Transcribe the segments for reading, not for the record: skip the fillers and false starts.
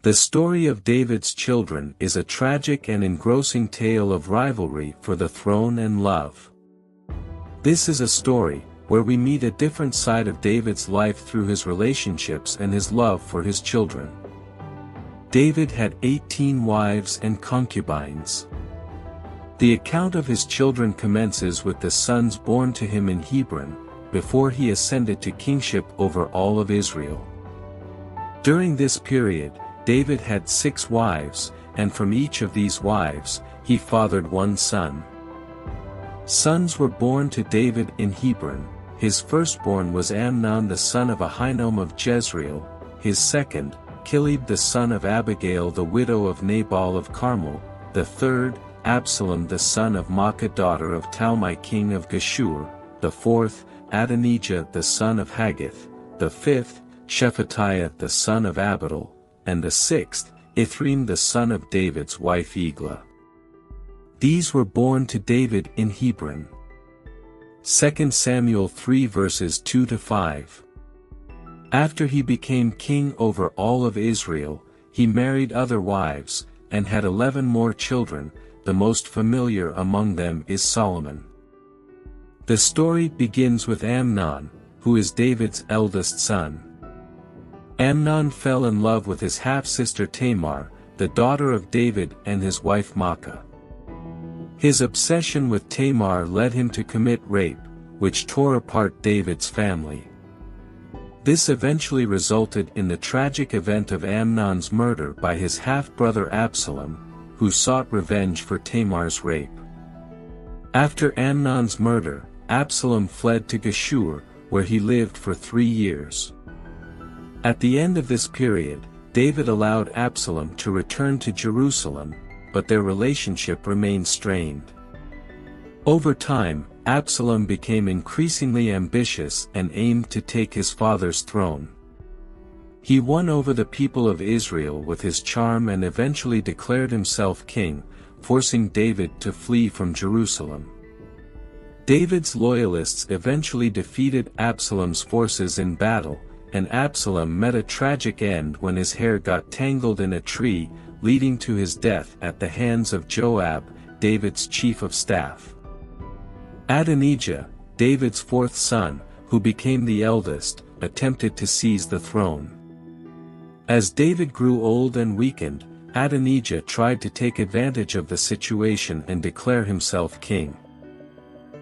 The story of David's children is a tragic and engrossing tale of rivalry for the throne and love. This is a story where we meet a different side of David's life through his relationships and his love for his children. David had 18 wives and concubines. The account of his children commences with the sons born to him in Hebron, before he ascended to kingship over all of Israel. During this period, David had 6 wives, and from each of these wives, he fathered one son. Sons were born to David in Hebron. His firstborn was Amnon the son of Ahinoam of Jezreel, his second, Kilib the son of Abigail the widow of Nabal of Carmel, the third, Absalom the son of Maacah daughter of Talmai king of Geshur, the fourth, Adonijah the son of Haggith, the fifth, Shephatiah the son of Abital, and the sixth, Ithream the son of David's wife Eglah. These were born to David in Hebron. 2 Samuel 3 verses 2-5. After he became king over all of Israel, he married other wives, and had 11 more children. The most familiar among them is Solomon. The story begins with Amnon, who is David's eldest son. Amnon fell in love with his half-sister Tamar, the daughter of David and his wife Maacah. His obsession with Tamar led him to commit rape, which tore apart David's family. This eventually resulted in the tragic event of Amnon's murder by his half-brother Absalom, who sought revenge for Tamar's rape. After Amnon's murder, Absalom fled to Geshur, where he lived for 3 years. At the end of this period, David allowed Absalom to return to Jerusalem, but their relationship remained strained. Over time, Absalom became increasingly ambitious and aimed to take his father's throne. He won over the people of Israel with his charm and eventually declared himself king, forcing David to flee from Jerusalem. David's loyalists eventually defeated Absalom's forces in battle, and Absalom met a tragic end when his hair got tangled in a tree, leading to his death at the hands of Joab, David's chief of staff. Adonijah, David's fourth son, who became the eldest, attempted to seize the throne. As David grew old and weakened, Adonijah tried to take advantage of the situation and declare himself king.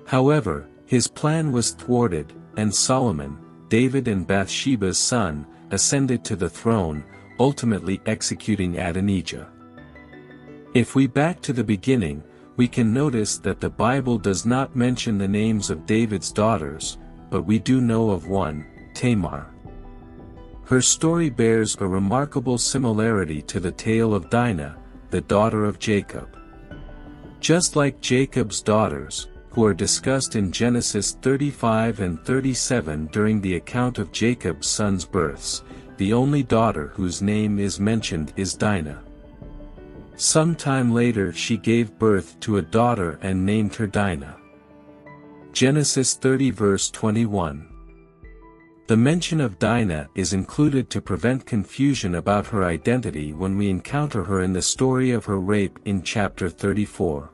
However, his plan was thwarted, and Solomon, David and Bathsheba's son, ascended to the throne, ultimately executing Adonijah. If we back to the beginning, we can notice that the Bible does not mention the names of David's daughters, but we do know of one, Tamar. Her story bears a remarkable similarity to the tale of Dinah, the daughter of Jacob. Just like Jacob's daughters, who are discussed in Genesis 35 and 37 during the account of Jacob's sons' births, the only daughter whose name is mentioned is Dinah. Sometime later she gave birth to a daughter and named her Dinah. Genesis 30 verse 21. The mention of Dinah is included to prevent confusion about her identity when we encounter her in the story of her rape in chapter 34.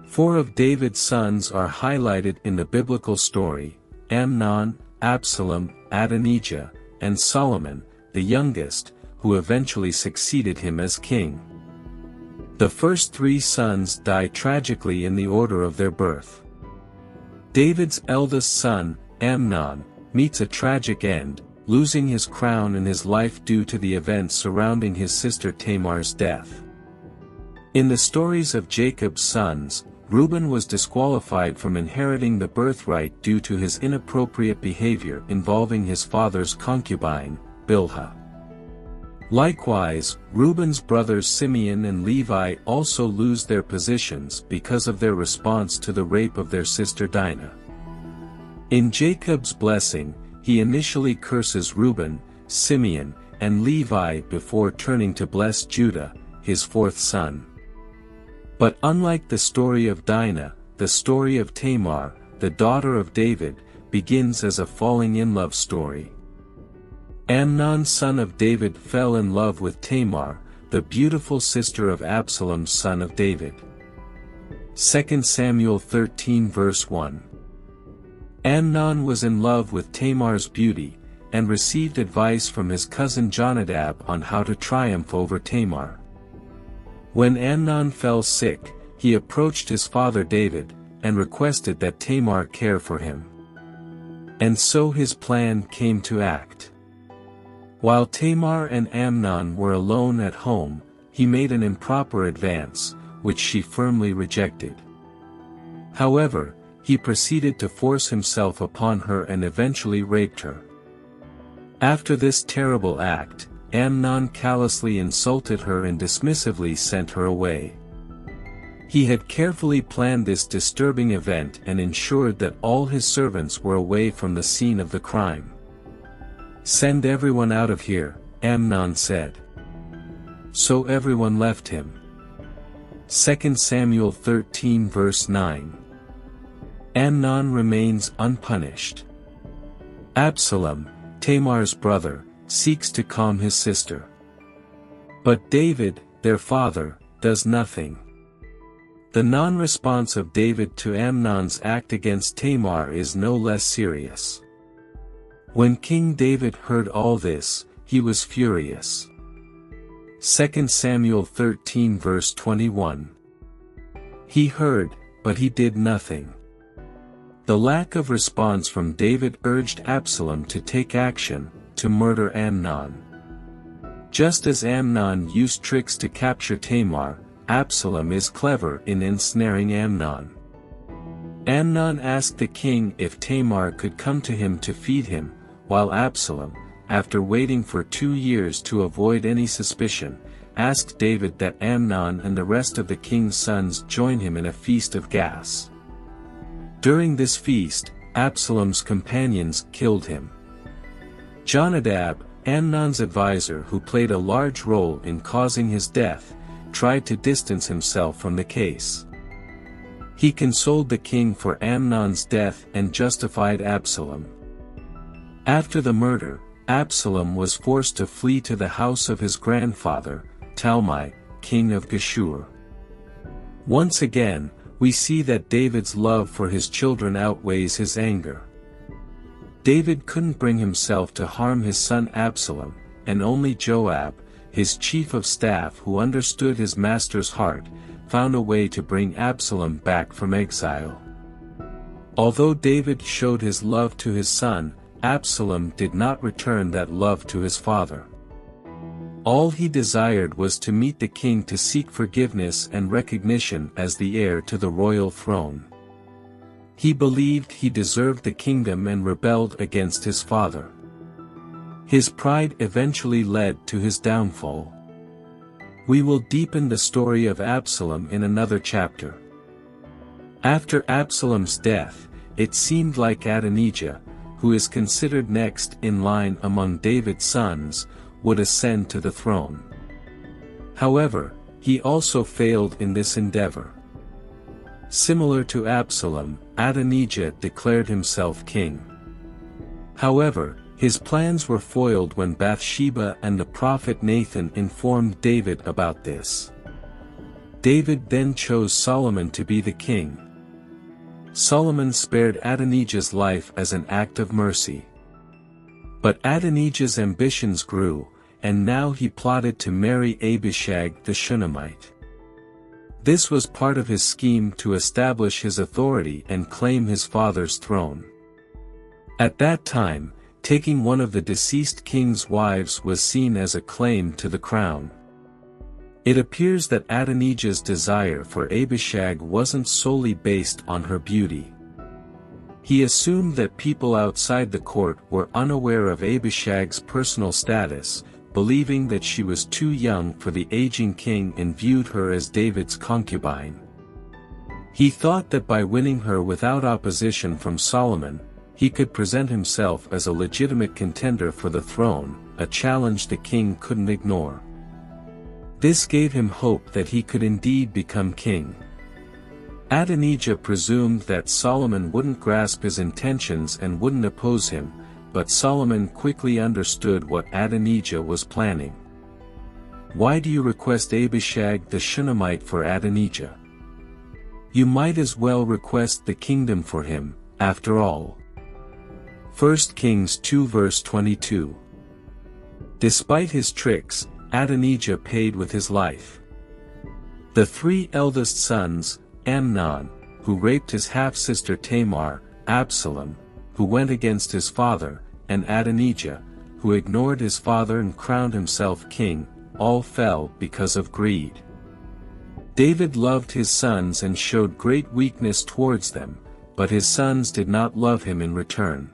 4 of David's sons are highlighted in the biblical story: Amnon, Absalom, Adonijah, and Solomon, the youngest, who eventually succeeded him as king. The first 3 sons die tragically in the order of their birth. David's eldest son, Amnon, meets a tragic end, losing his crown and his life due to the events surrounding his sister Tamar's death. In the stories of Jacob's sons, Reuben was disqualified from inheriting the birthright due to his inappropriate behavior involving his father's concubine, Bilhah. Likewise, Reuben's brothers Simeon and Levi also lose their positions because of their response to the rape of their sister Dinah. In Jacob's blessing, he initially curses Reuben, Simeon, and Levi before turning to bless Judah, his fourth son. But unlike the story of Dinah, the story of Tamar, the daughter of David, begins as a falling in love story. Amnon son of David fell in love with Tamar, the beautiful sister of Absalom son of David. 2 Samuel 13 verse 1. Amnon was in love with Tamar's beauty, and received advice from his cousin Jonadab on how to triumph over Tamar. When Amnon fell sick, he approached his father David, and requested that Tamar care for him. And so his plan came to act. While Tamar and Amnon were alone at home, he made an improper advance, which she firmly rejected. However, he proceeded to force himself upon her and eventually raped her. After this terrible act, Amnon callously insulted her and dismissively sent her away. He had carefully planned this disturbing event and ensured that all his servants were away from the scene of the crime. "Send everyone out of here," Amnon said. So everyone left him. 2 Samuel 13 verse 9. Amnon remains unpunished. Absalom, Tamar's brother, seeks to calm his sister. But David, their father, does nothing. The non-response of David to Amnon's act against Tamar is no less serious. When King David heard all this, he was furious. 2 Samuel 13 verse 21. He heard, but he did nothing. The lack of response from David urged Absalom to take action, to murder Amnon. Just as Amnon used tricks to capture Tamar, Absalom is clever in ensnaring Amnon. Amnon asked the king if Tamar could come to him to feed him, while Absalom, after waiting for 2 years to avoid any suspicion, asked David that Amnon and the rest of the king's sons join him in a feast of gas. During this feast, Absalom's companions killed him. Jonadab, Amnon's advisor who played a large role in causing his death, tried to distance himself from the case. He consoled the king for Amnon's death and justified Absalom. After the murder, Absalom was forced to flee to the house of his grandfather, Talmai, king of Geshur. Once again, we see that David's love for his children outweighs his anger. David couldn't bring himself to harm his son Absalom, and only Joab, his chief of staff who understood his master's heart, found a way to bring Absalom back from exile. Although David showed his love to his son, Absalom did not return that love to his father. All he desired was to meet the king to seek forgiveness and recognition as the heir to the royal throne. He believed he deserved the kingdom and rebelled against his father. His pride eventually led to his downfall. We will deepen the story of Absalom in another chapter. After Absalom's death, it seemed like Adonijah, who is considered next in line among David's sons, would ascend to the throne. However, he also failed in this endeavor. Similar to Absalom, Adonijah declared himself king. However, his plans were foiled when Bathsheba and the prophet Nathan informed David about this. David then chose Solomon to be the king. Solomon spared Adonijah's life as an act of mercy. But Adonijah's ambitions grew, and now he plotted to marry Abishag the Shunammite. This was part of his scheme to establish his authority and claim his father's throne. At that time, taking one of the deceased king's wives was seen as a claim to the crown. It appears that Adonijah's desire for Abishag wasn't solely based on her beauty. He assumed that people outside the court were unaware of Abishag's personal status, believing that she was too young for the aging king and viewed her as David's concubine. He thought that by winning her without opposition from Solomon, he could present himself as a legitimate contender for the throne, a challenge the king couldn't ignore. This gave him hope that he could indeed become king. Adonijah presumed that Solomon wouldn't grasp his intentions and wouldn't oppose him, but Solomon quickly understood what Adonijah was planning. Why do you request Abishag the Shunammite for Adonijah? You might as well request the kingdom for him, after all. 1 Kings 2 verse 22. Despite his tricks, Adonijah paid with his life. The three eldest sons, Amnon, who raped his half-sister Tamar, Absalom, who went against his father, and Adonijah, who ignored his father and crowned himself king, all fell because of greed. David loved his sons and showed great weakness towards them, but his sons did not love him in return.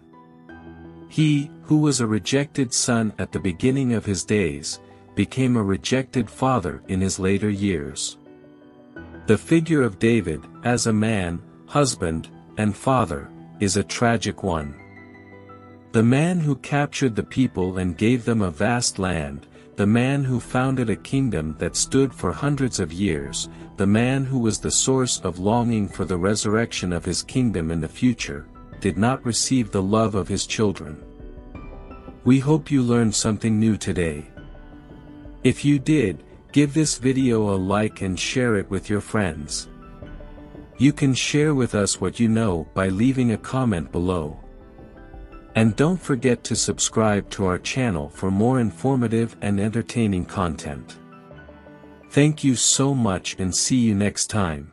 He, who was a rejected son at the beginning of his days, became a rejected father in his later years. The figure of David, as a man, husband, and father, is a tragic one. The man who captured the people and gave them a vast land, the man who founded a kingdom that stood for hundreds of years, the man who was the source of longing for the resurrection of his kingdom in the future, did not receive the love of his children. We hope you learned something new today. If you did, give this video a like and share it with your friends. You can share with us what you know by leaving a comment below. And don't forget to subscribe to our channel for more informative and entertaining content. Thank you so much and see you next time.